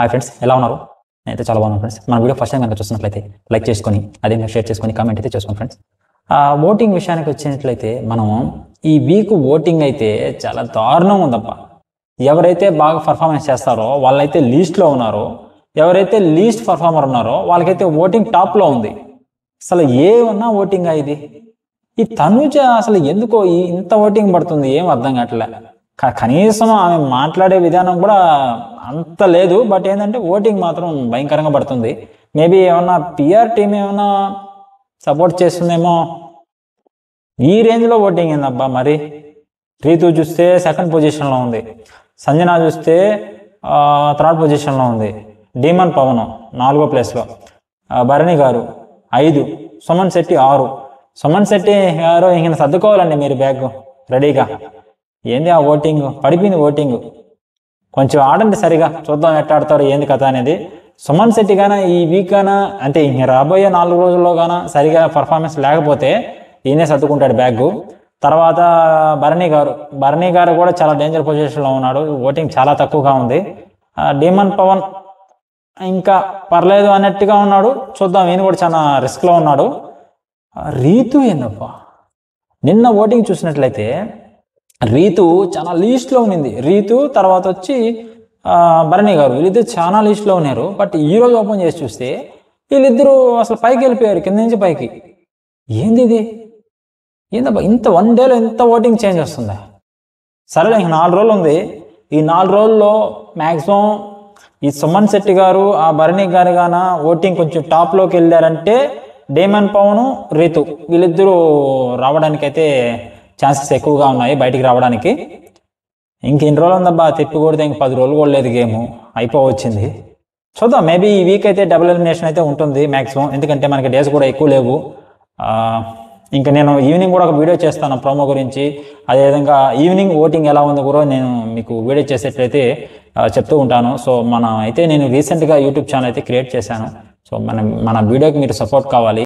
Hi friends, ఎలా ఉన్నారు? నేనైతే చాలా బాగున్నాను ఫ్రెండ్స్. మన వీడియో ఫస్ట్ టైం కనుక చూస్తున్నట్లయితే లైక్ చేసుకొని అదే మీరు షేర్ చేసుకొని కామెంట్ అయితే చేసుకోండి ఫ్రెండ్స్. ఓటింగ్ విషయానికి వచ్చినట్లయితే మనం ఈ వీక్ ఓటింగ్ అయితే చాలా దారుణం ఉందబ్బా. ఎవరైతే బాగా పర్ఫార్మెన్స్ చేస్తారో వాళ్ళైతే లీస్ట్లో ఉన్నారో, ఎవరైతే లీస్ట్ పర్ఫార్మర్ ఉన్నారో వాళ్ళకైతే ఓటింగ్ టాప్లో ఉంది. అసలు ఏమన్నా ఓటింగ్ ఇది? ఈ తనుజ అసలు ఎందుకో ఇంత ఓటింగ్ పడుతుంది, ఏం అర్థం కావట్లే. కనీసం ఆమె మాట్లాడే విధానం కూడా అంత లేదు. బట్ ఏంటంటే ఓటింగ్ మాత్రం భయంకరంగా పడుతుంది. మేబీ ఏమన్నా పిఆర్ టీం ఏమన్నా సపోర్ట్ చేస్తుందేమో. ఈ రేంజ్లో ఓటింగ్ ఏందబ్బా మరి. రీతు చూస్తే సెకండ్ పొజిషన్లో ఉంది, సంజన చూస్తే థర్డ్ పొజిషన్లో ఉంది, డీమన్ పవన్ 4వ ప్లేస్లో, భరణి గారు 5, సుమన్ శెట్టి 6. సుమన్ శెట్టి గారు ఇంక సర్దుకోవాలండి మీరు బ్యాగ్ రెడీగా. ఏంది ఆ ఓటింగ్ పడిపోయింది. ఓటింగ్ కొంచెం ఆడండి సరిగా, చూద్దాం ఎట్లా ఆడతారు ఏంది కథ అనేది. సుమన్ శెట్టి గాన ఈ వీక్ గాన అంటే ఇంక రాబోయే 4 రోజుల్లో గాన సరిగా పర్ఫార్మెన్స్ లేకపోతే ఈయనే సర్దుకుంటాడు బ్యాగ్. తర్వాత భరణి గారు కూడా చాలా డేంజర్ పొజిషన్లో ఉన్నాడు. ఓటింగ్ చాలా తక్కువగా ఉంది. డీమన్ పవన్ ఇంకా పర్లేదు అన్నట్టుగా ఉన్నాడు. చూద్దాం, ఈయన కూడా చాలా రిస్క్లో ఉన్నాడు. రీతు ఏందప్పా, నిన్న ఓటింగ్ చూసినట్లయితే రీతు చాలా లీస్ట్లో ఉన్నింది. రీతు తర్వాత వచ్చి భరణి గారు, వీళ్ళిద్దరు చాలా లీస్ట్లో ఉన్నారు. బట్ ఈరోజు ఓపెన్ చేసి చూస్తే వీళ్ళిద్దరూ అసలు పైకి వెళ్ళిపోయారు, కింద నుంచి పైకి. ఏంది ఇది? ఏందబ్బా ఇంత 1 డేలో ఇంత ఓటింగ్ చేంజ్ వస్తుందా? సరేలే, ఇంక 4 రోజులు ఉంది. ఈ 4 రోజుల్లో మ్యాక్సిమం ఈ సుమన్ శెట్టి గారు ఆ భరణి గారు గాన ఓటింగ్ కొంచెం టాప్లోకి వెళ్ళారంటే డీమన్ పవన్, రీతు వీళ్ళిద్దరూ రావడానికైతే ఛాన్సెస్ ఎక్కువగా ఉన్నాయి బయటికి రావడానికి. ఇంకెన్ని రోజులు ఉందబ్బా, తిప్పి కొడితే ఇంక 10 రోజులు కూడా లేదు, గేము అయిపోవచ్చింది. చూద్దాం, మేబీ ఈ వీక్ అయితే డబుల్ ఎలిమినేషన్ అయితే ఉంటుంది మ్యాక్సిమం. ఎందుకంటే మనకి డేస్ కూడా ఎక్కువ లేవు. ఇంకా నేను ఈవినింగ్ కూడా ఒక వీడియో చేస్తాను ప్రోమో గురించి. అదేవిధంగా ఈవినింగ్ ఓటింగ్ ఎలా ఉందో కూడా నేను మీకు వీడియో చేసేట్లయితే చెప్తూ ఉంటాను. సో నేను రీసెంట్గా యూట్యూబ్ ఛానల్ అయితే క్రియేట్ చేశాను. సో మన వీడియోకి మీరు సపోర్ట్ కావాలి.